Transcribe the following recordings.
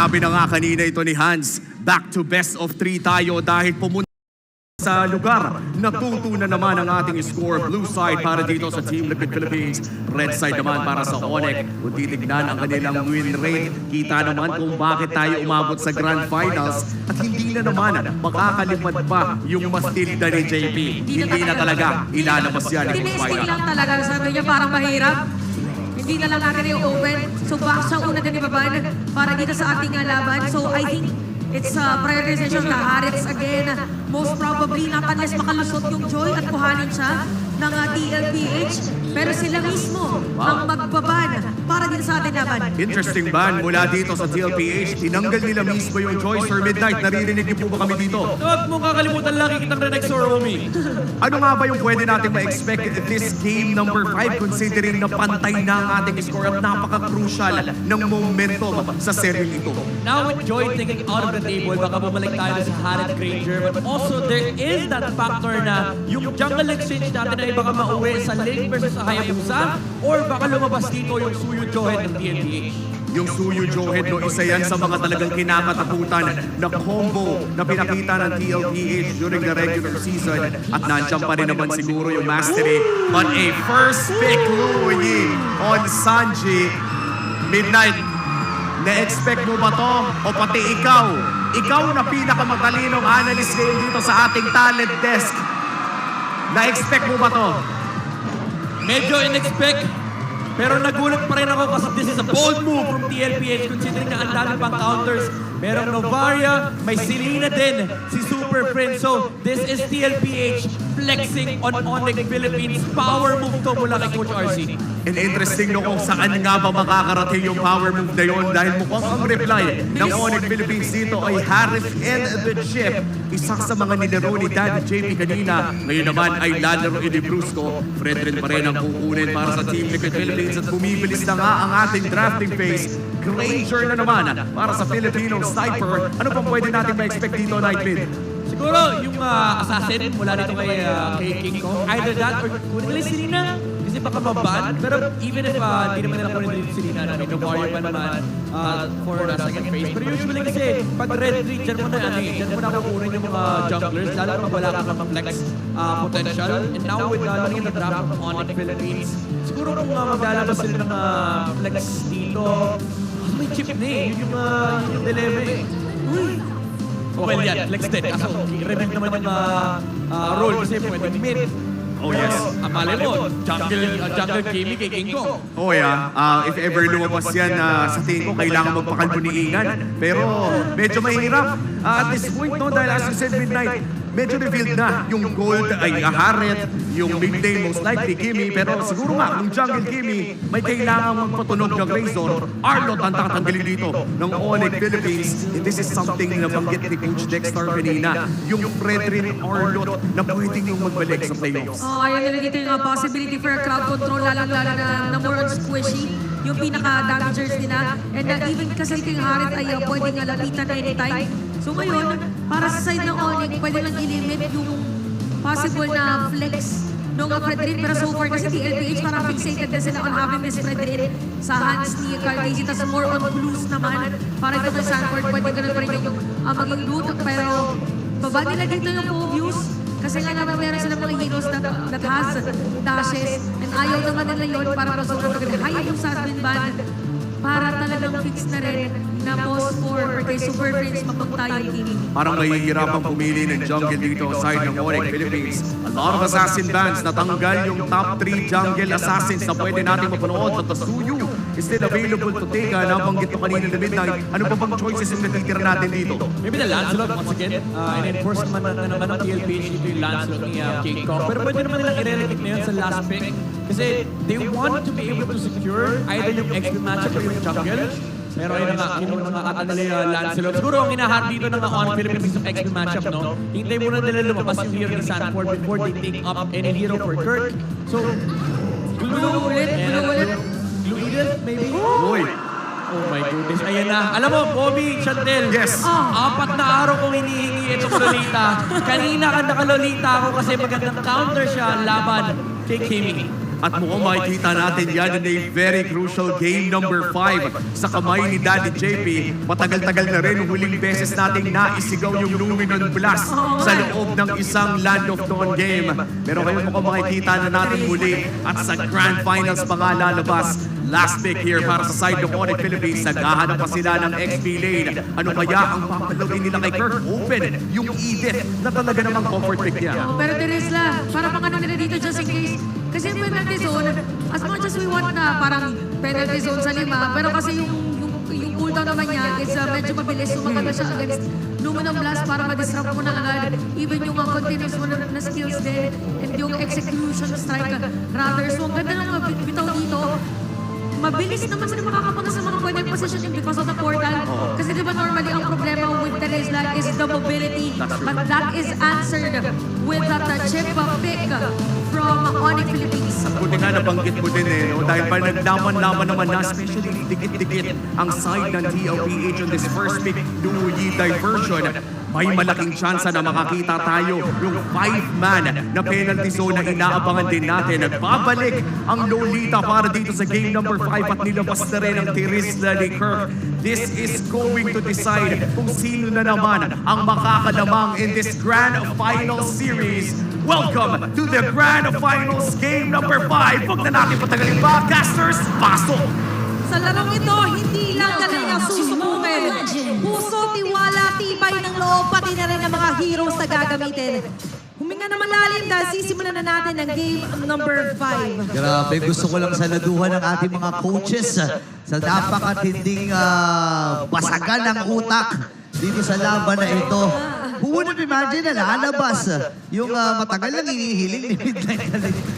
Sinabi na nga kanina ito ni Hans, back to best of 3 tayo dahil pumunta sa lugar. Natutunan naman ang ating score. Blue side para dito sa Team Liquid Philippines. Red side naman para sa Onyx. Kung titignan ang kanilang win rate, kita naman kung bakit tayo umabot sa Grand Finals. At hindi na naman makakalimad pa yung Mastilda ni JP. Hindi na talaga ilalabas yan ng Tinesting final. lang talaga. Sabi niya parang mahirap. Hindi na lang natin yung open. So back siya una din ibaban para dito sa ating laban. So I think it's prioritization na Harits again. Most probably not unless makalusot yung Joy at kuhanin siya ng TLPH. Pero sila mismo ang magbaban para dito sa ating laban. Interesting ban mula dito sa TLPH. Tinanggal nila mismo yung Joy. Sir Midnight, naririnig niyo po ba kami dito? Huwag mong kakalimutan lagi kitang Renex or Omi. Ano nga ba yung pwede natin ma-expect this game number 5 considering na pantay na ang ating score at napaka-crucial ng momentum sa seryeng ito? Now with Joy taking out of the table, baka bumalik tayo sa Harriet Granger. But also there is that factor na yung jungle exchange natin ay baka mauwi sa Link versus Hayabusa or baka lumabas dito yung Suyu Johead ng TNPH. Yung Suyu Johead, no, isa yan sa mga talagang kinakatakutan na combo na pinakita ng TLPH during the regular season. At nandiyan pa rin naman siguro yung mastery. But a first pick, Louie, on Sanji. Midnight, na-expect mo ba to? O pati ikaw? Ikaw na pinakamatalinong analyst ngayon dito sa ating talent desk. Na-expect mo ba to? Medyo in-expect, pero nagulat pa rin ako kasi this is a bold move from TLPH considering na ang dami pang counters. Merong Novaria, may Selena din, si Super Prince. So this is TLPH flexing on Onyx Philippines. Power move to mula kay Coach RC. And interesting no kung saan nga ba makakarating yung power move na yun dahil mukhang ang reply ng Onyx Philippines dito ay Harris and the Chip. Isa sa mga nilaro ni Daddy JP kanina. Ngayon naman ay lalaro ni Brusco. Fred rin pa rin ang kukunin para sa Team Liquid Philippines at bumibilis na nga ang ating drafting phase. Granger na naman para sa Filipino Sniper. Ano pang pwede natin ma-expect dito, Nightbit? Siguro yung assassin mula dito kay King Kong. Either that or kunin nila si Selena. Kasi baka maban. Pero even if di naman nila kunin nila si Selena na may Novaria pa naman for the second phase. Pero usually kasi pag red 3, dyan mo na dyan mo na kukunin yung mga junglers. Lalo pag wala kang flex potential. And now with looking at the draft of Onyx Philippines, siguro kung maglalabas sila ng flex dito, may chip na eh. Yun yung dilemma eh. Well, yan, flex din. Kaso, i-remove naman yung role kasi pwede mid. Oh yes. Amali mo, jungle gaming kay King Kong. Oh yeah, if ever lumabas yan, sa tingin ko kailangan magpakalbo ni Ingan. Pero medyo mahirap at this point, no, dahil as you said, Midnight, medyo revealed na yung gold ay Harriet, yung mid lane most likely Kimi, pero siguro nga kung jungle Kimi, may kailangan magpatunog ng Razor. Arlot ang tatanggalin dito ng Onyx Philippines. And this is something na banggit ni Coach Dexter kanina, yung Fredrin Arlot na pwedeng yung magbalik sa playoffs. Ayaw nila dito yung possibility for crowd control, lalong-lalo na more on squishy, yung pinaka-damagers nila. And even kasi King Harit ay pwedeng lapitan anytime. So ngayon, para sa side ng Onyx, pwede lang i-limit yung possible na flex nung Fredrin. Pero so far kasi TLPH parang fixated din sila on having Miss Fredrin sa hands ni Carl Casey. Tapos more on blues naman. Para ito kay Sanford, pwede ganun pa rin yung maging root. Pero baba nila dito yung Pobius. Kasi nga naman meron silang mga heroes that has dashes. And ayaw naman nila yun para masunod agad. Hayop yung Sadwin Band para talagang fix na rin na post for kay Super Prince mapunta yung team. Parang mahihirapang pumili ng jungle dito aside ng Onyx Philippines. A lot of assassin bands natanggal yung top 3 jungle assassins na pwede natin mapanood. But the Suyu is still available to take. Nabanggit ko kanina na Midnight. Ano pa bang choices yung natitira natin dito? Maybe the Lancelot once again. In-enforce naman ng TLPH dito yung Lancelot ni King Kong. Pero pwede naman nilang i-relegate na yun sa last pick. Kasi they want to be able to secure either yung XP matchup or yung jungle. Pero ayun na nga, kinuha nga ata nila yung Lancelot. Siguro ang inahar dito ng On Philippines yung XP matchup, no? Hintay muna nila lumabas yung hero ni Sanford before they take up any hero for Kirk. So, Blue ulit. Blue Eagle, maybe? Uy! Oh my goodness. Ayan na. Alam mo, Bobby, Chantel. Yes. 4 na araw kong hinihingi itong Lolita. Kanina ka nakalolita ako kasi magandang counter siya laban kay Kimi. At mukhang makikita natin yan in a very crucial game number 5 sa kamay ni Daddy JP. Matagal-tagal na rin huling beses nating naisigaw yung Luminon Blast sa loob ng isang Land of Dawn game. Pero ngayon mukhang makikita na natin muli at sa Grand Finals pa nga lalabas. Last pick here para sa side ng Onyx Philippines. Naghahanap pa sila ng XP lane. Ano kaya ang papalawin nila kay Kirk? Open yung Edith na talaga namang comfort pick niya. Pero Teresla, para pang ano nila dito just in case. Kasi yung penalty zone, as much as we want na parang penalty zone sa 5, pero kasi yung cooldown naman niya is medyo mabilis. Sumaganda siya against Luminum Blast para ma-disrupt mo na agad. Even yung continuous mo na skills din and yung execution strike rather. So ang ganda ng bitaw dito. Mabilis naman sila makakapunta sa mga pwedeng positioning because of the portal. Kasi di ba normally ang problema with Teresla is the mobility. But that is answered with that chip pick from Onyx Philippines. Buti nga nabanggit mo din no? Dahil pa naglaman-laman naman na, especially dikit-dikit ang side ng TLPH on this first pick, Luyi diversion. May malaking tsansa na makakita tayo yung 5-man na penalty zone na inaabangan din natin. Nagbabalik ang Lolita para dito sa game number 5 at nilabas na rin ang Teresla ni Kirk. This is going to decide kung sino na naman ang makakalamang in this Grand Finals series. Welcome to the Grand Finals game number 5. Huwag na natin patagalin pa. Casters, pasok! Sa larong ito, hindi lang galing ang susubukin. Puso, tiwala, tibay ng loob, pati na rin ang mga heroes na gagamitin. Huminga na malalim dahil sisimulan na natin ang game number 5. Grabe, gusto ko lang sanaduhan ng ating mga coaches sa napakatinding basagan ng utak dito sa laban na ito. Who would have imagined na lalabas yung matagal lang hinihiling ni Midnight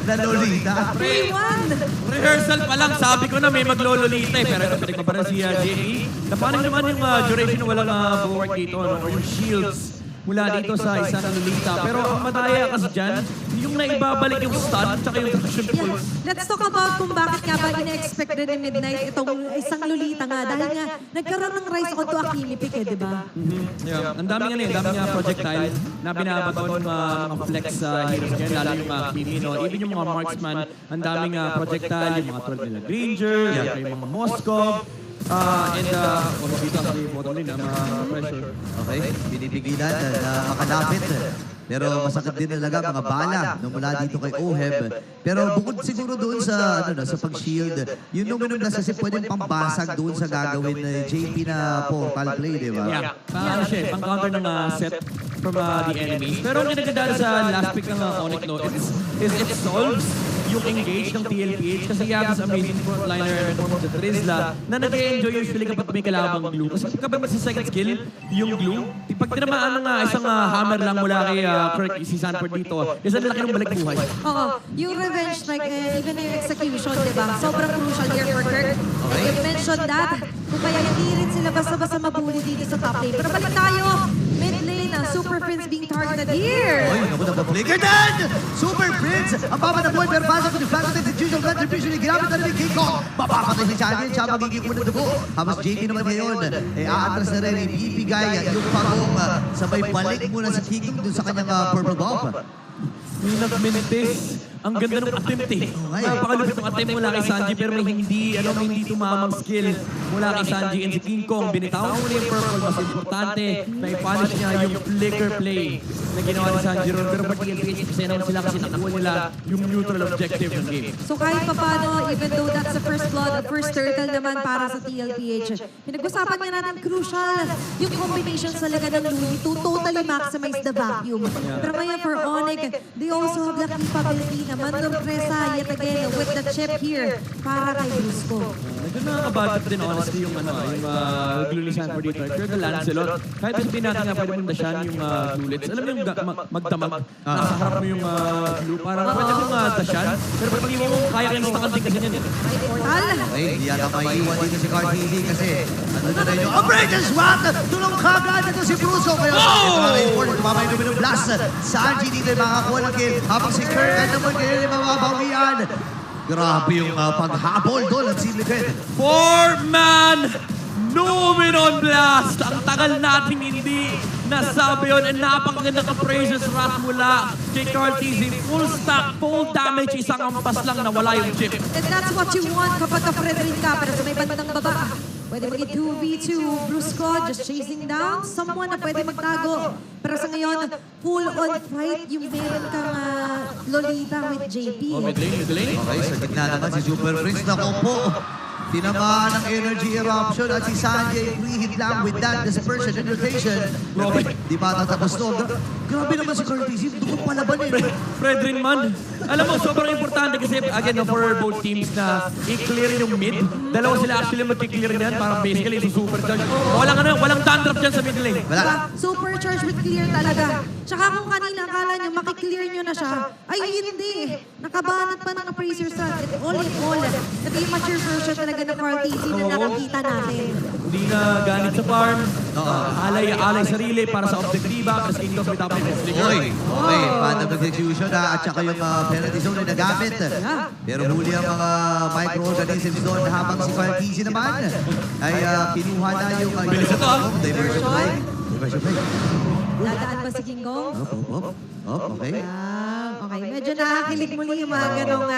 na Lolita? 3-1. Rehearsal pa lang, sabi ko na may maglololita eh. Pero ito pinagpaparan si JE. Napanin naman yung duration na walang bulwark dito, ano, or yung shields mula dito sa isa ng Lolita. Pero ang madaya kasi dyan, yung naibabalik yung stun at saka yung traction Yeah. pulse. Let's talk about kung bakit nga ba ina-expect rin ni Midnight itong isang Lolita nga. Dahil nga, nagkaroon ng rise onto Akimi pick di ba? Yeah. Ang daming ang daming projectile na binabato ng mga flex heroes ngayon, lalo yung mga Kimi, no? Even yung mga marksman, ang daming projectile, yung mga troll nila Granger, yung mga Moskov, and dito sa bottom lane, mga pressure. Okay, binipigilan na makalapit. Pero masakit din talaga mga bala nung mula dito kay Oheb. Pero bukod siguro doon sa sa pag-shield, yung Luminum Blast kasi pwedeng pambasag doon sa gagawin ni JP na portal play, di ba? Yeah, ano siya, pang-counter ng set from the enemies. Pero ang kinagandaan sa last pick ng Onyx, no, is it solves yung engage ng TLPH kasi you have this amazing frontliner in form of the Teresla na nag-enjoy usually kapag may kalabang glue. Kasi kapag sa second skill, yung glue, pag tinamaan ng isang hammer lang mula kay Kirk, si Sanford dito, isang laki ng balik buhay. Oo. Yung revenge strike, even yung execution, di ba? Sobrang crucial here for Kirk. And you mentioned that. Kung kaya hindi rin sila basta-basta mabuli dito sa top lane. Pero balik tayo. Mid lane, Super Prince being targeted here. Oy, naku, napapflicker din! Super Prince! Ang baba na buhay, pero pasok ko ni Flash at institutional contribution ni ginamit na rin ni King Kong. Mapapatay si Champion, siya magiging unang dugo. Habang JP naman ngayon, aatras na rin, ibibigay yung pagong sabay balik muna sa King Kong dun sa kanyang purple buff. Minag-mintis. Ang ganda ng attempt eh. Napakalupit ng attempt mula kay Sanji pero may hindi tumamang skill mula kay Sanji and si King Kong. Binitawan mo yung purple. Mas importante na i-punish niya yung flicker play na ginawa ni Sanji ron. Pero pag TLPH, kasi naman sila kasi nakuha nila yung neutral objective ng game. So kahit pa paano, even though that's the first blood, first turtle naman para sa TLPH, pinag-usapan nga natin crucial yung combinations talaga ng Luli to totally maximize the vacuum. Pero ngayon for Onyx, they also have the capability na manurpresa yet again with the chip here para kay Brusco. Medyo nakaka-budget din honestly yung glue ni Sanford dito. Pero the Lancelot, kahit sabihin natin nga pwede mong dasyan yung gluelets. Alam mo yung magdamag, nasa harap mo yung glue, parang pwede mong dasyan. Pero pag iwan mo, kaya kayo nakakanting kasi yan. May portal. Okay, hindi yata maiiwan dito si Cartini kasi ano na rin yung Outrageous Swat! Tulong kagad ito si Bruso. Kaya tumama yung Luminum Blast. Sanji dito yung makakuha ng kill. Habang si Kirk ay naman ngayon yung mababawian. Grabe yung paghabol doon at silipin. 4-man Luminon Blast! Ang tagal nating hindi Nasabi yun, and napakaganda ka praises rat mula kay Carl TZ. Full stack, full damage, isang ampas lang nawala yung chip. And that's what you want kapag ka-Fredrin ka. Pero sa may bandang baba, pwede maging 2v2. Brusco just chasing down someone na pwede magtago. Pero sa ngayon, full-on fight yung meron kang Lolita with JP. Oh, mid lane. Okay, sa gitna naman si Super Prince. Naku po, tinamaan ng energy eruption at si Sanjay free-hit lang with that dispersion and rotation. Grabe. Di ba tatapos to? Grabe naman si Curtis. Doon palaban eh. Fredrin man. Alam mo, sobrang importante kasi, again, no, for both teams na i-clear yung mid. Dalawa sila actually mag-clear niyan, parang basically yung supercharge. Walang dandruff dyan sa mid lane. Wala. Diba? Supercharge with clear talaga. Tsaka kung kanina akala nyo, makiklear nyo na siya, ay hindi. Nakabanat pa ng Appraiser Sun. It's all in all. Ito yung mature version talaga ng Carl TZ na nakakita natin. Hindi na ganit sa farm. Alay sarili para sa object diba. Mas King of with up and Okay, okay. Phantom execution at saka yung penalty zone na nagamit. Pero huli ang mga microorganisms doon habang si Carl TZ naman ay kinuha na yung Bilis ito, diversion play. Diversion play. Dadaan ba si King Kong? Okay. Okay. Medyo nakakilig muli yung mga ganong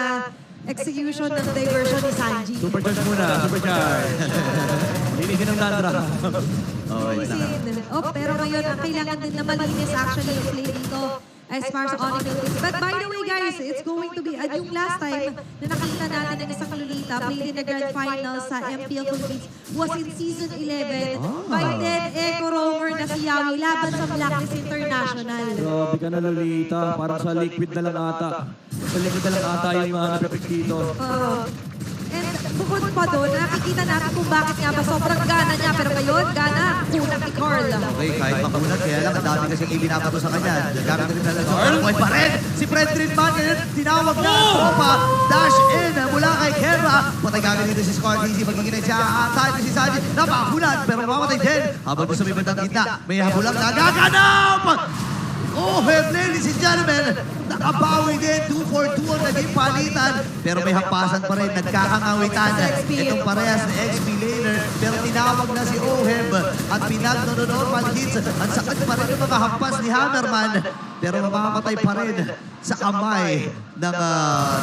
execution ng diversion ni Sanji. Supercharge muna, supercharge. Linisin ang dandruff. Okay. Oh, pero ngayon, ang kailangan din na malinis actually yung play dito as far as Onyx Philippines. But by the way, guys, it's going to be, at yung last time na nakita natin ng isang Lolita played in the grand final sa MPL Philippines was in season 11 by then Echo Romer na si Yawi laban sa Blacklist International. Grabe ka na, Lolita. Parang sa liquid na lang ata. Sa liquid na lang ata yung nag-pick dito. And bukod pa doon, nakikita natin kung bakit nga ba sobrang gana niya. Pero ngayon, gana, kunang ni Carl. Okay, kahit makunat, kaya lang ang dami kasi ibinabato sa kanya. Gamit na rin talaga. Boy pa rin! Si Fredrin man, tinawag na ang tropa. Dash in mula kay Kera. Patay kagad dito si Scar Dizzy. Magiginay siya. Tayo si Sanji. Napakulat, pero mamatay din. Habang doon sa may bandang gitna, may habulang nagaganap! Oh, ladies and gentlemen, nakabawi din. 2-4-2 ang naging palitan. Pero may hampasan pa rin. Nagkakangawitan. Itong parehas na XP laner. Pero tinawag na si Oheb at pinag-normal hits. Ang sakit pa rin yung mga hampas ni Hammerman. Pero mamamatay pa rin sa kamay ng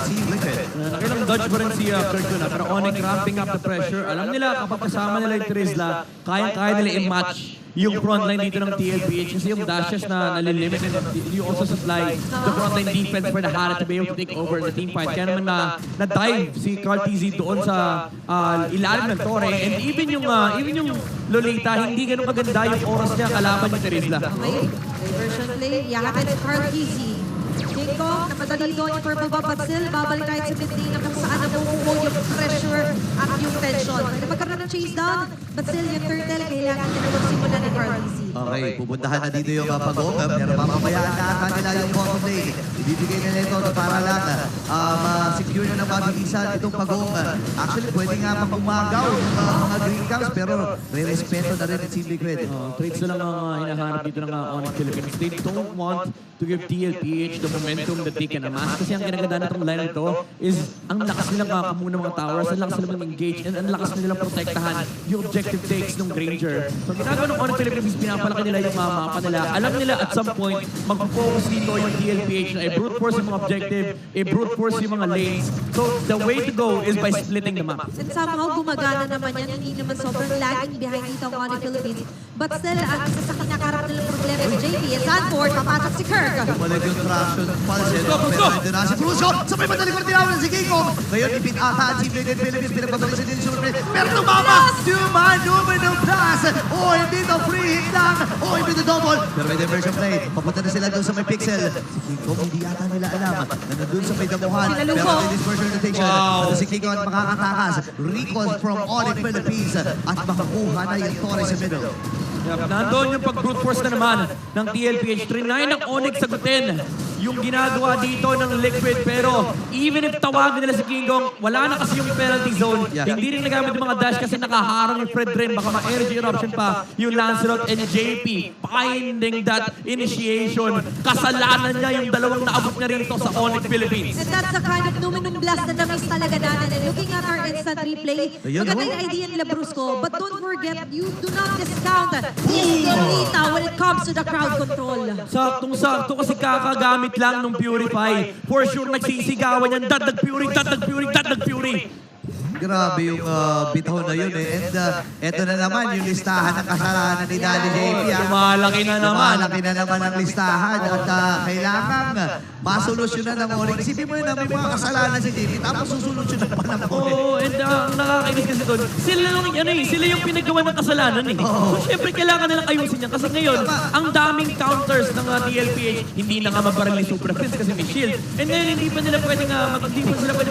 Team Liquid. Nakilang dodge pa rin si Kirk doon. Pero Onyx ramping up the pressure. Alam nila, kapag kasama nila yung Trizla, kaya nila i-match yung frontline dito ng TLPH kasi yung dashes na nalilimit and you also supply the frontline defense for the Hara to be able to take over the team fight. Kaya naman na-dive si Carl TZ doon sa ilalim ng Torre and even yung Lolita, hindi ganun kaganda yung oras niya kalaban yung Trizla. Okay, diversion play. Yahatid si Carl Kizzy. King Kong, napadali doon yung Purple Bomb at still babalik kahit sa mid lane na kung saan nabubuo yung pressure at yung tension. Pwede magkaroon ng chase down, but still yung turtle, kailangan nila magsimula ni Carl Kizzy. Okay, pupuntahan na dito yung pag-open. Pero mamamayaan na ata nila yung bottom lane. Ibibigay nila ito para lang ma-secure na ng mabilisan itong pag-open. Actually, pwede nga pag-umagaw yung mga green camps, pero re-respeto na rin ang Team Liquid. Trades na lang ang hinahanap dito ng Onyx Philippines. They don't want to give TLPH the momentum that they can amass. Kasi ang ginaganda na itong line ito is ang lakas nilang makakamuna ng mga towers, ang lakas nilang engage, and ang lakas nilang protektahan yung objective takes ng Granger. So ginagawa ng Onyx Philippines, pinapalaki nila yung mga mapa nila. Alam nila at some point, mag-focus dito yung TLPH na i-brute force yung mga objective, i-brute force yung mga lanes. So the way to go is by splitting the map. And somehow, gumagana naman yan. Hindi naman sobrang lagging behind dito ang Onyx Philippines. But still, ang isa sa kinakarap nilang problema ni JP and Sanford, papasok si Kirk. Bumalik yung traction pulse. Pero ito na si Bruce. Sa may madaling kong tinawag si King Kong. Ngayon, ipit ata ang Team Liquid Philippines. Pinagpapalala si Team Liquid. Pero tumama! Numano plus! Oh, hindi to free hit lang. Oh, hindi to double. Pero may diversion play. Papunta na sila doon sa may pixel. Si King Kong, hindi ata nila alam na nandun sa may damuhan. Pero may dispersion rotation. At si King Kong at makakatakas. Recall from Onyx Philippines. At makakuha na yung Torre sa middle. Nandoon yung pag-brute force na naman ng TLPH. Trinay ng Onyx sagutin yung ginagawa dito ng Liquid. Pero even if tawagin nila si King Kong, wala na kasi yung penalty zone. Yeah. Hindi rin nagamit yung mga dash kasi nakaharang yung Fred Rin. Baka ma-energy eruption pa yung Lancelot and JP. Finding that initiation. Kasalanan niya yung dalawang naabot niya rito sa Onyx Philippines. And that's the kind of luminum blast na na-miss talaga natin. And looking at our instant replay, Ayun, maganda oh. yung idea nila Brusco. But don't forget, you do not discount Miss Lolita when it comes to the crowd control. Saktong-sakto kasi kakagamit lang ng Purify. For sure nagsisigawan yan. Dadag Fury, dadag Fury, dadag Fury. Grabe yung bitaw na yun eh. And eto na naman yung listahan ng kasalanan ni Daddy JP. Lumalaki na naman. Lumalaki na naman ang listahan at kailangan masolusyonan ng Onyx. Isipin mo yun na may mga kasalanan si JP tapos susolusyonan pa ng Onyx. Oo, and ang nakakainis kasi doon, sila yung pinagawa ng kasalanan eh. So, syempre, kailangan nilang ayusin yan. Kasi ngayon, ang daming counters ng TLPH, hindi na nga mabaril ni Super Prince kasi may shield. And then, hindi pa sila pwede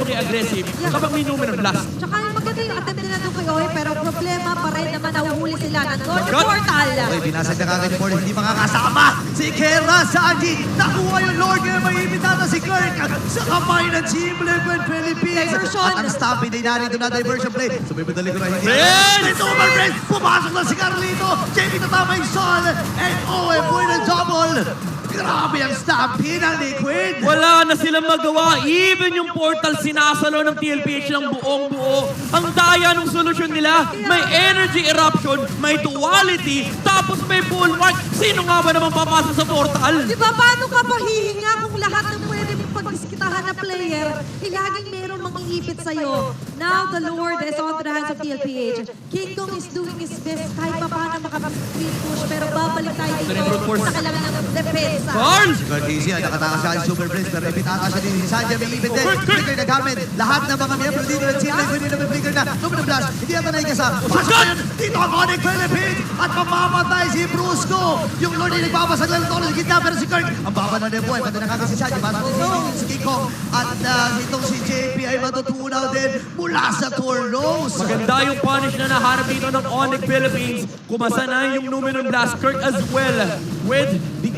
mag-aggressive kapag may numen ng blast. Tsaka yung maganda yung attempt nila doon kay Oy, pero problema pa rin naman nahuhuli sila ng Golden Portal. Okay, binasag na kagad yung board. Hindi makakasama si Kera Sanji. Nakuha yung Lord ngayon. May imitata si Kirk sa kamay ng Team Liquid Philippines. Diversion. At ang stomping din narito na diversion play. So may madali ko na hindi. Prince! Ito over Prince. Pumasok na si Carlito. JP tatama yung Sol. And Owe, buhay ng double. Grabe ang stomping ng Liquid. Wala na silang magawa. Even yung portal sinasalo ng TLPH ng buong buo. Ang daya ng solusyon nila. May energy eruption, may duality, tapos may bulwark. Sino nga ba naman papasok sa portal? Di ba, paano ka pa hihinga kung lahat ng pwede mong pagdiskitahan na player, laging meron mangiipit sa'yo. Now, the Lord is on the hands of TLPH. Kingdom is doing his best kahit pa paano makapag-speed push, pero babalik tayo dito sa kailangan ng depensa. Carl! Si Carl Casey, nakatakas siya ang Super Prince, pero ipitaka siya din si Sanjay, may ipit din. Flicker na gamit. Lahat ng mga miyembro dito ng Team Liquid, hindi na may flicker na. Luminum Blast, hindi yata naikasa. Pasok yun dito ang Onyx Philippines at mamamatay si Brusco. Yung Lord ay nagbabasag lang ito sa gitna, pero si Kirk, ang baba na rin po, pati nakaka si Sanjay, pasok din si King Kong. At itong si JP ay matutunaw din mula sa Tornos. Maganda yung punish na naharap dito ng Onyx Philippines. Kumasa na yung Numenor Blast. Kirk as well with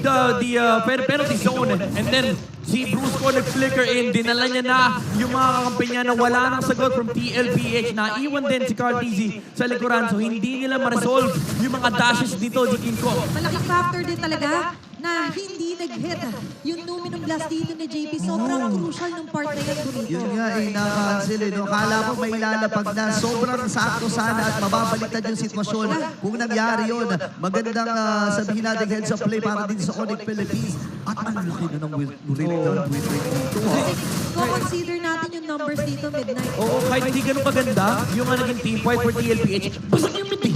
the penalty zone. And then, si Brusco nag-flicker in. Dinala niya na yung mga kakampi niya na wala nang sagot from TLPH. Naiwan din si Carl Tizzy sa likuran. So, hindi nila ma-resolve yung mga dashes dito ni King Kong. Malaking factor din talaga na hindi nag-hit yung Numinum Blast dito ni JP. Sobrang crucial ng part na yan, Burrito. Yun nga eh, na-cancel eh. No? Akala ko may ilalapag na sobrang sakto sana at mababaliktad yung sitwasyon. Kung nangyari yun, magandang sabihin natin heads up play para din sa Onyx Philippines. At ang laki na ng win rate dito. Kung consider natin yung numbers dito, midnight. Oo, kahit hindi ganun kaganda, yung naging team fight for TLPH, basag yung mid eh.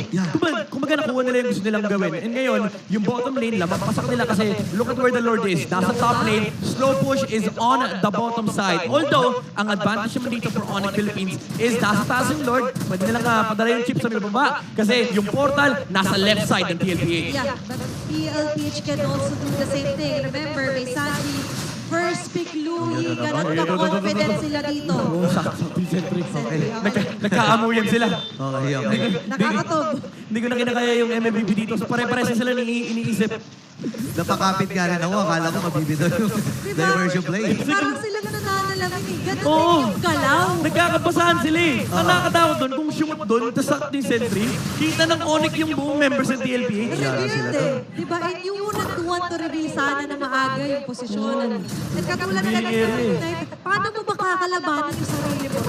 Kumaga nakuha nila yung gusto nilang gawin. And ngayon, yung bottom lane, lamang pasak nila kasi look at where the Lord is. Nasa top lane, slow push is on the bottom side. Although, ang advantage naman dito for Onyx Philippines is nasa taas yung Lord, pwede nilang padala yung chip sa may baba. Kasi yung portal, nasa left side ng TLPH. Yeah, but PLPH can also do the same thing. Remember, may Sanji, first pick Louie, ganun ka-confident sila dito. Oo, sakto yung sentry. Nagkaamuyan sila. Okay. Nakakatog. Hindi ko na kinakaya yung MVP dito. So pare-pares sila iniisip. Napakapit nga rin ako. Akala ko mabibito yung diversion play. Parang sila na nananalamin eh. Ganun Oo. din yung galaw. Nagkakabasahan sila eh. Ang nakakatakot doon, kung shoot doon, tapos sakto yung sentry, kita ng Onyx yung buong members ng TLPH. Revealed eh. Diba? And you wouldn't want to reveal sana na maaga yung posisyon. At katulad na lang ng Midnight, paano mo ba kakalabanan yung sarili mo?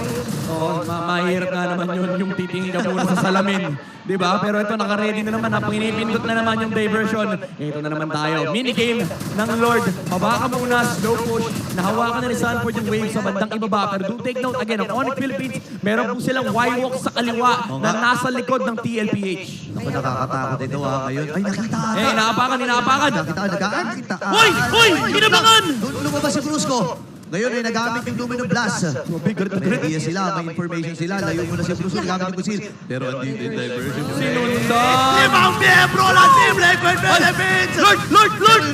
Oo, mahirap nga naman yun, yung titingin ka muna sa salamin. Diba? Pero ito, naka-ready na naman. Pinipindot na naman yung diversion. Ito na naman tayo. Minigame ng Lord. Pabaka muna, slow push. Nahawakan na ni Sanford yung wave sa bandang ibaba. Pero do take note again, ng Onyx Philippines, meron po silang Y-walk sa kaliwa na nasa likod ng TLPH. Ako nakakatakot ito ngayon. Ay, nakita ata. Inaapakan. Nakita. Hoy! Ginabangan! Lumabas si Brusco. Ngayon ay nagamit yung Luminum Blast. May idea sila, may information sila. Layo mo na si Brusco, nagamit yung Kusil. Pero andito yung diversion. Sinunda! 5 miyembro ng Team Liquid Ultimate Benefits!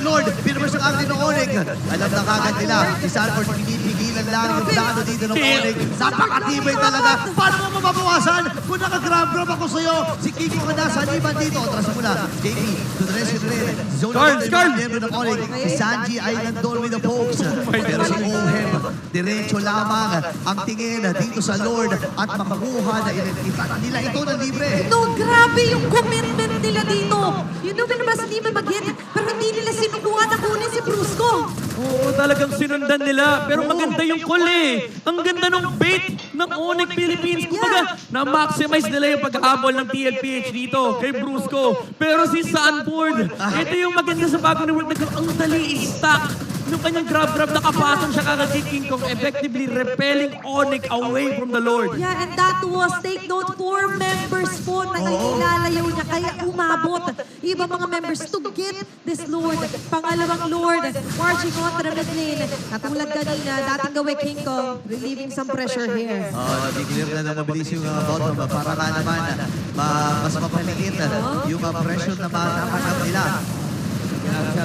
Lord! Pinabas ang acting ng Onyx. Alam na kagad nila, si Sanford pinipigilan lang yung plano dito ng Onyx. Napakatibay talaga. Paano mo mababawasan? Kung nakagrab-grab ako sa'yo, si Kiko ka nasa liban dito. Atras mo na. JP, to the rescue rin. Zone Guard! member ng Onyx. Si Sanji ay nandun with the pokes. Pero si Ohem, diretso lamang ang tingin dito sa Lord at makakuha na ilan nila ito ng libre. No, grabe yung commitment nila dito. You know, pinabas hindi man mag-hit, pero hindi nila sinukuha na kunin si Brusco. Oo, talagang sinundan nila. Pero maganda yung call eh. Ang ganda ng bait ng Onyx Philippines. Kumbaga, na-maximize nila yung pag-aabol ng TLPH dito kay Brusco. Pero si Sanford, ito yung maganda sa bagong na world. Ang dali i-stack. Nung kanyang grab-grab, nakapasok siya kagad kay King Kong, effectively repelling Onyx away from the Lord. Yeah, and that was, take note, 4 members po na ilalayaw niya, kaya umabot. Iba mga members to get this Lord. Pangalawang Lord, marching on to the mid lane. Katulad kanina, dating gawin King Kong, relieving some pressure here. Nag-clear na ng mabilis yung bottom para nga naman mas mapaliit yung pressure na matatanggap nila.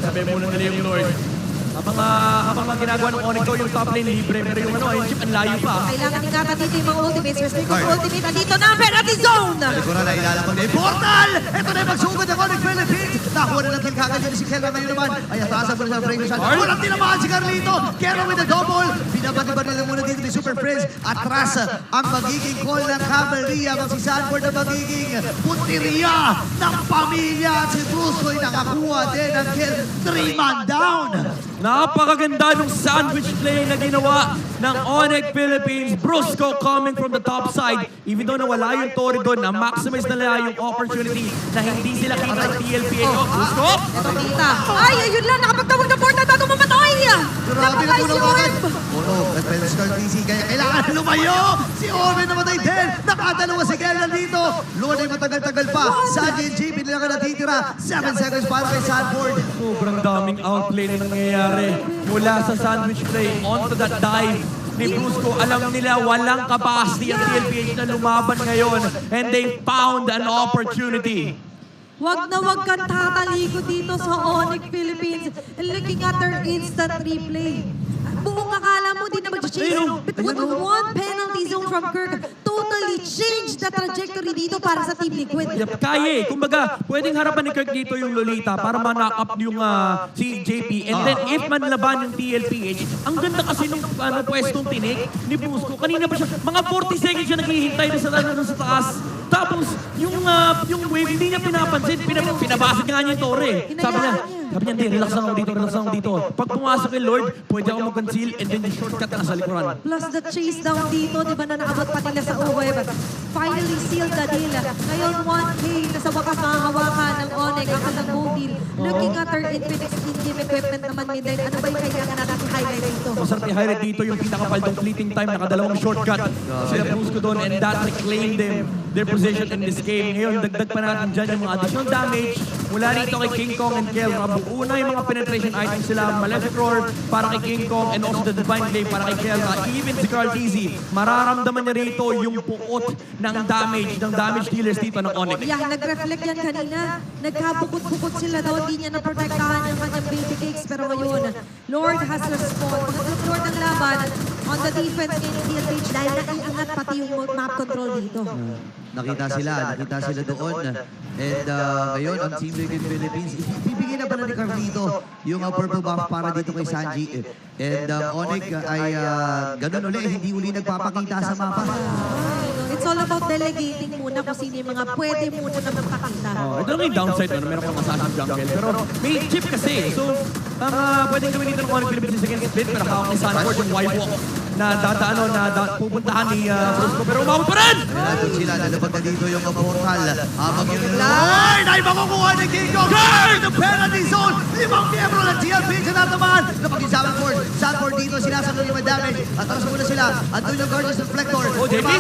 Sabi muna nila yung Lord. Habang mga ginagawa ng Onyx ko, yung top lane libre, pero yung yung chip, ang layo pa. Kailangan ingatan dito yung mga ultimates. Respect yung ultimate. Andito na ang penalty zone! Likuran na ilalapag na yung portal! Ito na yung magsugod ng Onyx Philippines! Nakuha na ng kill kagad yun si Kelra ngayon naman. Ay, ataasan mo na sa frame shot. Walang tinamaan si Carlito! Kelra with the double! Pinabagi-ba nila muna dito ni Super Prince. Atras ang magiging call ng Cavalry. Ang si Sanford na magiging punteriya ng pamilya. At si Brusco ay nakakuha din ng kill. 3-man down! Napakaganda ng sandwich play na ginawa ng Onyx Philippines. Brusco coming from the top side. Even though nawala yung Tori doon, na-maximize nila yung opportunity na hindi sila kita ng TLPA. Oh, Brusco! Ito kita. Ay, ayun lang. Nakapagtawag ng portal bago mamatay. Grabe na tulong agad. At pero Scar DC, kaya kailangan lumayo. Si Owen namatay din. Nakadalawa si Kellan dito. Lord ay matagal-tagal pa. Sanji and JP nila ka natitira. 7 seconds para kay Sanford. Sobrang daming outplay na nangyayari mula sa sandwich play onto that dive ni Brusco. Alam nila walang capacity ang TLPH na lumaban ngayon and they found an opportunity. Wag na wag kang tatalikod dito sa Onyx Philippines. Looking at their instant replay. Buong akala mo di na mag-change. But with one penalty zone from Kirk, totally changed the trajectory dito para sa Team Liquid. Yep, kaya eh. Kumbaga, pwedeng harapan ni Kirk dito yung Lolita para ma-knock up yung si JP. And then if manlaban yung TLPH, ang ganda kasi nung pwestong tinik ni Brusco. Kanina pa siya, mga 40 seconds siya naghihintay na sa taas. Tapos, yung wave, hindi niya pinapansin. Pinabasag nga niya yung Torre. Sabi niya, hindi, relax lang ako dito. Pag pumasok kay Lord, pwede ako mag-conceal and then yung shortcut na sa likuran. Plus the chase down dito, di ba na naabot pa nila sa web. Finally sealed the deal. Ngayon 1K na sa wakas mahahawakan ng Onyx ang kanilang gold deal. Looking at their Infinix in-game equipment naman ni Den. Ano ba yung kailangan natin i-highlight dito? Masarap i-highlight dito yung pinakapaldong fleeting time, nakadalawang shortcut. Sila Brusco doon and that reclaimed them their position in this game. Ngayon, dagdag pa natin dyan yung mga additional damage mula rito kay King Kong and Kel. Una yung mga penetration items sila, Malefic Roar para kay King Kong and also the Divine Blade para kay Kel. Even si Carl Dizzy, mararamdaman niya rito yung puot ng damage dealers dito ng Onyx. Yeah, nag-reflect yan kanina. Nagkabukod-bukod sila daw. Hindi niya naprotektahan yung kanyang baby cakes. Pero ngayon, Lord has respond. Lord ang laban on the defense ng TLPH dahil naiangat pati yung map control dito. Nakita sila doon. And ngayon, ang Team Liquid Philippines, ibibigay na pala ni Carlito yung purple buff para dito kay Sanji. And Onyx ay ganun ulit, hindi uli nagpapakita sa mapa. It's all about delegating muna kung sino yung mga pwede muna na magpakita. Ito lang yung downside, meron kang assassin jungle. Pero may chip kasi. So, ang pwedeng gawin dito ng Onyx Philippines is against split. Pero hawak ni Sanford yung Y-Walk na pupuntahan ni Brusco. Pero umabot pa rin! Doon sila, nalabag na dito yung portal. Habang yun Lord ay makukuha ni King Kong. Guard! The penalty zone! 5 miyembro ng TLPH na natamaan. Kapag yung Sanford dito, sinasagot yung may damage. At taras muna sila. At doon yung Guardians Reflector. JP?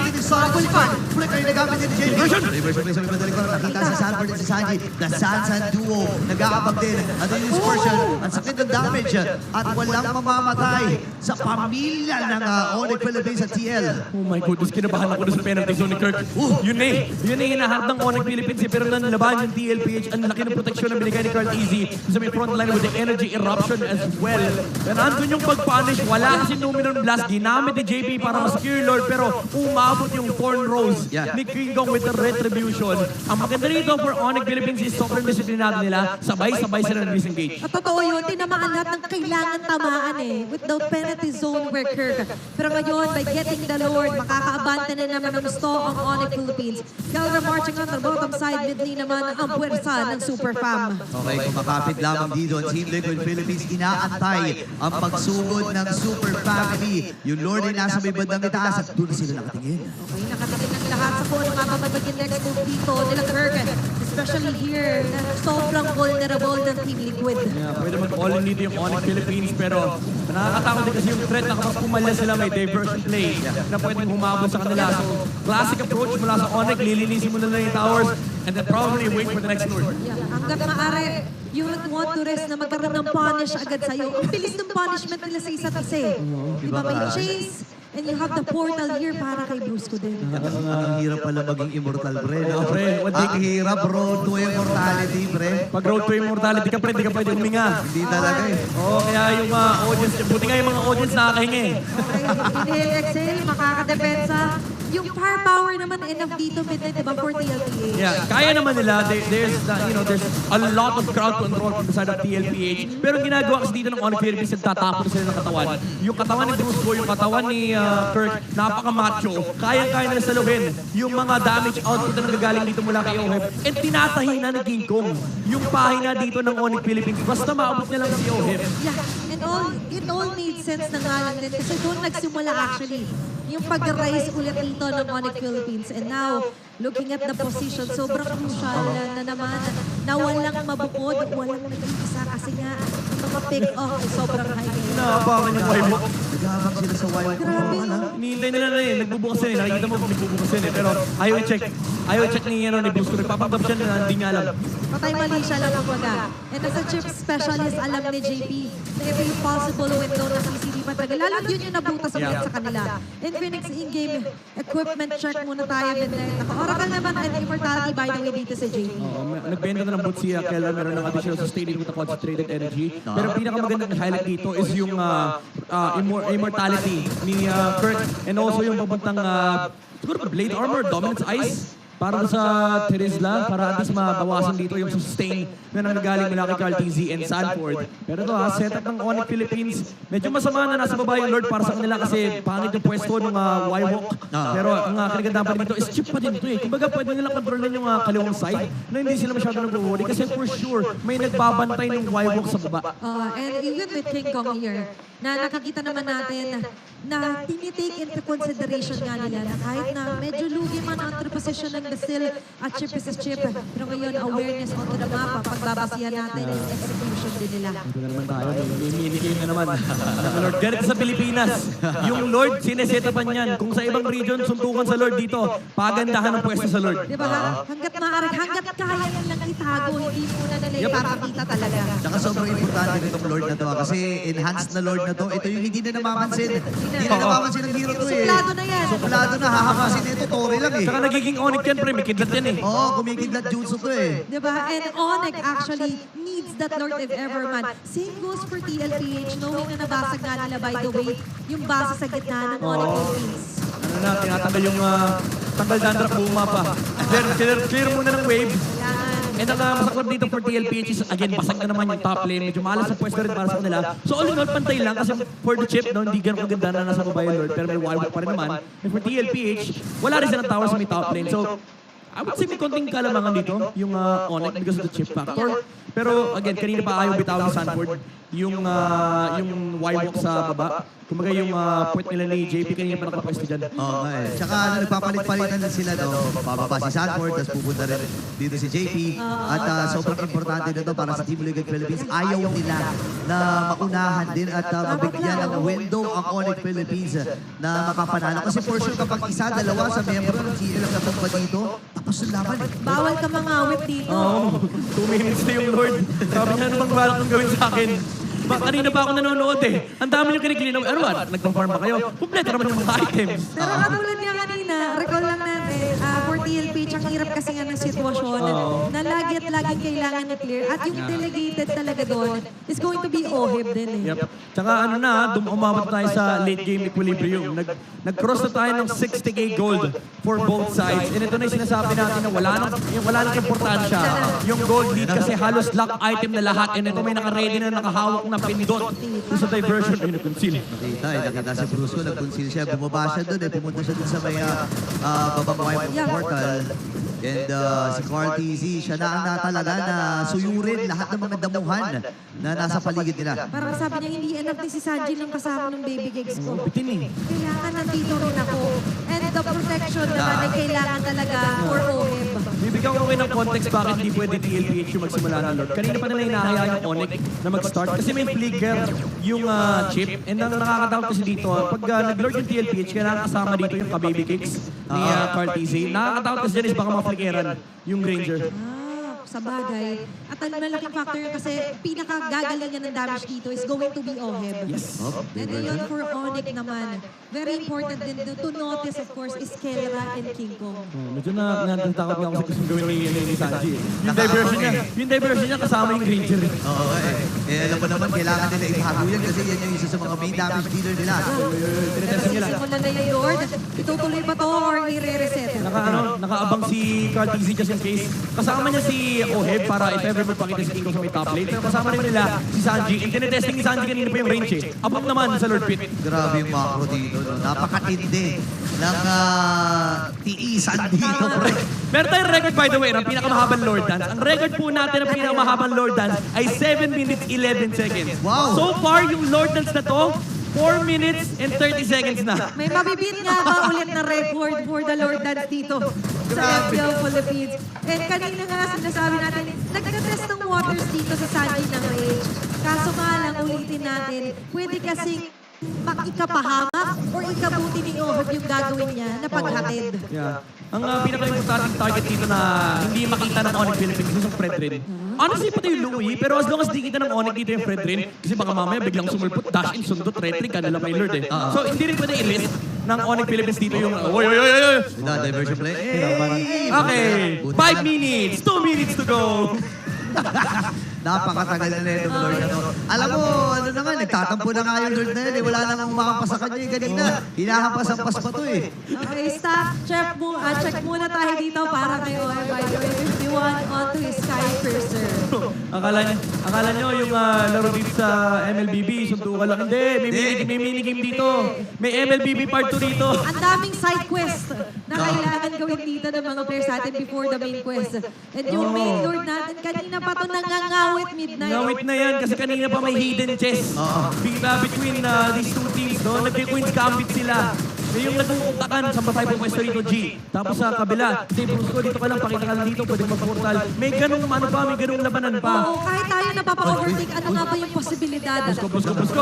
Flicker yung nagamit din ni JP. Reversion play sa mga dalikor. Nakita si Sanford at si Sanji. The Sansan duo. Nag-aabag din. At doon yung Scorpion. Ang sakit ng damage. At walang mamamatay sa pamilya ng ng Onyx Philippines at TL. Oh my goodness, kinabahan ako doon sa penalty zone ni Kirk. Yun na yung hinaharap ng Onyx Philippines. Pero nanlaban yung TLPH. Ang laki ng proteksyon na binigay ni Carl Easy sa may front line with the energy eruption as well. Pero andun yung pag-punish. Wala kasi Numinor Blast. Ginamit ni JP para ma-secure Lord. Pero umabot yung Thorn Rose ni King Kong with the retribution. Ang maganda rito for Onyx Philippines is sobrang disiplinado nila. Sabay-sabay sila ng disengage. At totoo yun, tinamaan lahat ng kailangan tamaan with the penalty zone where Kirk. Pero ngayon, by getting the Lord, makakaabante na naman ng gusto ang Onyx Philippines. Galera marching on the bottom side, mid lane naman ang puwersa ng Super Fam. Okay, kumakapit lamang dito ang Team Liquid Philippines. Inaantay ang pagsugod ng Super Family. Yung Lord ay nasa may bandang itaas at doon sila nakatingin. Okay, nakatingin ang lahat sa kung ano nga ba magiging next move dito nila Kirk. Especially here, na sobrang vulnerable ng Team Liquid. Yeah, pwede mag-all in dito yung Onyx Philippines pero nakakatakot din kasi yung threat na kapag pumalya sila may diversion play na pwedeng humabol sa kanila. So, classic approach mula sa Onyx, lilinisin mo na lang yung towers and then probably wait for the next Lord. Yeah, hanggat maaari, you would want to rest na magkaroon ng punish agad sa'yo. Ang bilis ng punishment nila sa isa't isa eh. Di ba may chase? And you have the portal here para kay Brusco din. Ang hirap pala maging immortal, pre. No? Pre, Ang hirap, road to immortality, pre. Pag road to immortality ka, pre, di ka pwede huminga. Hindi talaga eh. Oo, kaya yung mga audience, buti nga yung mga audience nakakahinga eh. Okay, inhale, exhale, makakadepensa. Yung firepower naman enough dito, midnight, diba, for TLPH. Yeah, kaya naman nila. There's a lot of crowd control from the side of TLPH. Pero ang ginagawa kasi dito ng Onyx Philippines, nagtatapon sila ng katawan. Yung katawan ni Brusco, yung katawan ni Kirk, napaka-macho. Kaya-kaya nila saluhin yung mga damage output na nagagaling dito mula kay Oheb. And tinatahi na ni King Kong yung pahina dito ng Onyx Philippines. Basta maabot na lang si Oheb. Yeah, and it all made sense na nga lang din. Kasi doon nagsimula actually yung pag-rise ulit dito ng Onyx Philippines. And now, looking at the position, sobrang crucial na naman na walang mabukod, walang nag-iisa kasi nga yung mga pick-off ay sobrang high. Naabangan yung wife mo. Naghahabang sila sa wild. Grabe, no? Hinihintay nila na eh. Nagbubukas yan eh. Nakikita mo nagbubukas yan eh. Pero ayaw i-check. Ayaw i-check ni Brusco. Nagpapanggap siya na hindi niya alam. Patay mali siya lang kumbaga. And as a chip specialist, alam ni JP na every possible window na CCD patagal. Lalo yun yung nabutas sa kanila. In Phoenix in-game, equipment check muna tayo. Naka-oracle naman and immortality by the way dito sa JP. Nagbenta na ng boot si Keller. Meron ng additional sustaining with the concentrated energy. Pero pinakamagandang highlight dito is yung immortality ni Kirk. And also yung papuntang siguro Blade Armor, Dominance Ice. Para sa Terizla, para at least mabawasan dito yung sustain na nanggaling mula kay Carl TZ and Sanford. Pero ito setup ng Onyx Philippines, medyo masama na nasa baba yung Lord para sa kanila kasi pangit yung pwesto ng Y-Walk. Pero ang kaligandahan pa dito is chip pa din ito eh. Kumbaga pwede nilang kontrolin yung kaliwang side na hindi sila masyado nag-worry kasi for sure may nagbabantay ng Y-Walk sa baba. And even with King Kong here, na nakikita naman natin na tinitake into consideration nga nila na kahit na medyo lugi man ang position ng Basil at chip is a chip. Pero ngayon, awareness onto the mapa, pagbabasihan natin yung execution din nila. Ito na naman tayo. May mini-game na naman. Ng Lord. Ganito sa Pilipinas. Yung Lord, sinesetapan yan. Kung sa ibang region, suntukan sa Lord dito. Pagandahan ang pwesto sa Lord. Di ba? Hanggat maaari, hanggat kaya nilang itago, hindi muna nila ipapakita talaga. Saka sobrang importante nitong Lord na to kasi enhanced na Lord na to. Ito yung hindi na namamansin. Hindi na namamansin ng hero to eh. Suplado na yan. Suplado na, hahamasin nito, Tori lang eh. Saka nagiging Onyx yan, pre. May kidlat yan eh. Oo, kumikidlat jutsu to eh. Di ba? And Onyx actually needs that Lord if ever man. Same goes for TLPH, knowing na nabasag nga nila by the way, yung base sa gitna ng Onyx Philippines. Ano na, tinatanggal yung tanggal dandruff buong mapa. Clear muna ng wave. Yan. And ang masaklap dito for TLPH is, again, basag na naman yung top lane. Medyo malas ang pwesto rin para sa kanila. So all in all, pantay lang kasi for the chip, no, hindi ganun kaganda na nasa baba yung Lord. Pero may wild pa rin naman. And for TLPH, wala rin silang tower sa may top lane. So, I would say may konting kalamangan dito, yung Onyx because of the chip factor. Pero again, kanina pa ayaw bitawin ni Sanford yung Y-Walk sa baba. Kumbaga yung point nila ni JP kanina pa nakapwesto dyan. Oo nga eh. Tsaka nagpapalit-palitan lang sila no. Bababa si Sanford, tapos pupunta rin dito si JP. At sobrang importante na to para sa Team Liquid Philippines. Ayaw nila na maunahan din at mabigyan ng window ang Onyx Philippines na makapanalo. Kasi for sure kapag isa, dalawa sa member ng TL ang natumba dito, tapos ang laban eh. Bawal ka mga awit dito. Oo, 2 minutes na yung Lord. Sabi niya, ano bang balak kong gawin sa akin? Kanina pa ako nanonood eh. Ang dami yung kiniklinaw. Ano ba? Nagpa-farm ba kayo? Kompleto naman yung mga items. Pero katulad niya kanina, recall lang natin, for TLPH, ang hirap kasi nga ng sitwasyon na lagi at lagi kailangan i-clear. At yung delegated talaga doon is going to be OHIB din eh. Yep. Tsaka ano na, umabot tayo sa late game equilibrium. Nag-cross na tayo ng 60k gold for both sides. And ito na yung sinasabi natin na wala nang importansya. Yung gold lead kasi halos lock item na lahat. And ito may naka-ready na nakahawak na pinidot. Yung sa diversion, ay nag-conceal. Nakita si Brusco, nag-conceal siya. Bumaba siya doon eh. Pumunta siya doon sa may babang wipe portal. And si Carl TZ, siya na ang natalaga na suyurin lahat ng mga damuhan na nasa paligid nila. Parang sabi niya, hindi enough ni si Sanji ng kasama ng baby gigs ko. Bitin eh. Kailangan nandito rin ako. And the protection naman ay kailangan talaga for OHIB. Bibigyan ko kayo ng context bakit hindi pwede TLPH yung magsimula ng Lord. Kanina pa nila hinahayaan yung Onyx na mag-start kasi may flicker yung chip. And ang nakakatakot kasi dito, pag nag-Lord yung TLPH, kailangan kasama dito yung ka-baby kicks ni Carl TZ. Nakakatakot kasi dyan is baka ma-flickeran yung Ranger. Sa bagay. At ang malaking factor yun kasi pinakagagalingan ng damage dito is going to be OHIB. Yes. And yun for Onyx naman. Very important din to notice of course is Kelra and King Kong. Medyo natatakot nga ako sa gusto gawin ni Sanji. Yung diversion niya kasama yung Ranger. Oo eh. Alam mo naman, kailangan nila ibago yan kasi yan yung isa sa mga main damage dealer nila. Pero simulan na yung Lord, itutuloy ba to or i-reset? Nakaabang si Carl TZ just in case. Kasama niya si OHIB para if ever magpakita si King Kong sa may top lane. Pero kasama rin nila si Sanji. And tinetesting ni Sanji kanina pa yung range eh. Abang naman sa Lord Pit. Grabe yung macro dito. No? Napakatindi ng tiisan dito, pre. Meron tayong record by the way ng pinakamahabang Lord Dance. Ang record po natin ng pinakamahabang Lord Dance ay 7 minutes 11 seconds. Wow! So far, yung Lord Dance na to, 4 minutes and 30 seconds na. May mabibit nga ba ulit na record for the Lord Dance dito sa FPL Philippines? And kanina nga sinasabi natin, nagka-test ng waters dito sa Sanji ng Rage. Kaso nga lang ulitin natin, pwede kasing makikapahamak or ikabuti ni OHIB yung gagawin niya na paghatid. Yeah. Ang pinaka-importanting target dito na hindi makita ng Onyx Philippines is yung Fred Rin. Honestly, pati yung Louie, pero as long as di kita ng Onyx dito yung Fred Rin, kasi baka mamaya biglang sumulput, dash in, sundot, retry, kanila may Lord eh. So, hindi rin pwede i-list ng Onyx Philippines dito yung, oy! Diversion play. Okay, 5 minutes, 2 minutes to go. Napakatagal na itong Lord na to. Alam mo, ano na nga, nagtatampo na nga yung Lord na yun. Wala nang umakampas sa kanya kanina. Hinahampas-ampas pa to eh. Okay, staff, check muna tayo dito para kay OHIB. By the way, 51 onto his Sky Cursor. Akala nyo yung laro dito sa MLBB, suntukan lang. Hindi, may minigame dito. May MLBB part 2 dito. Ang daming side quest na kailangan gawin dito ng mga players natin before the main quest. And yung main Lord natin, kanina pa ito nangangawit midnight. Ngawit na yan kasi kanina pa may hidden chest. Between these two teams, no? Nag-Queen's Gambit sila. May yung nag-uutakan, saan ba tayo pumwesto rito, G? Tapos sa kabila, kasi Brusco, dito ka lang, pakita ka lang dito, pwede mag-portal. May ganung ano pa, may ganung labanan pa. Oo, kahit tayo napapa-overtake, ano nga ba yung posibilidad? Busko.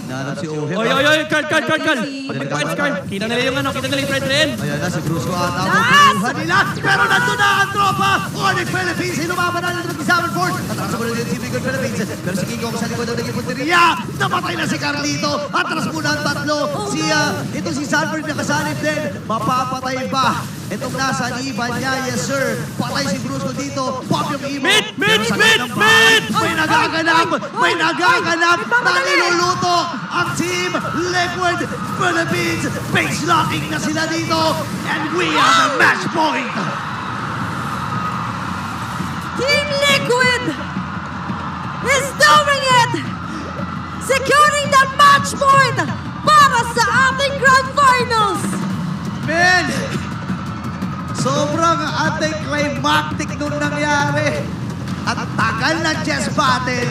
Nahanap si Oheb. Oy, Carl. Pag mag-points, Carl. Kita nila yung Fred Rin. Ayan na, si Brusco ata. Magkuhan nila. Pero nandun na ang tropa. Onyx Philippines, hinumaban na nito mag-examine force. Atras mo na din si Bigod Philippines. Pero si King Kong sa likod ng naging punteriya. Namatay na si Carlito. Atras muna ang tatlo. Ito si Sanford na kasalip din. Mapapatay ba? Itong nasa iban niya, yes sir. Patay si Brusco dito. Pop yung imo. Mid! May nagaganap na niluluto ang Team Liquid Philippines. Base locking na sila dito. And we have the match point. Team Liquid is doing it! Securing the match point para sa ating Grand Finals! Men! Sobrang anticlimactic nung nangyari. At tagal na chess battle.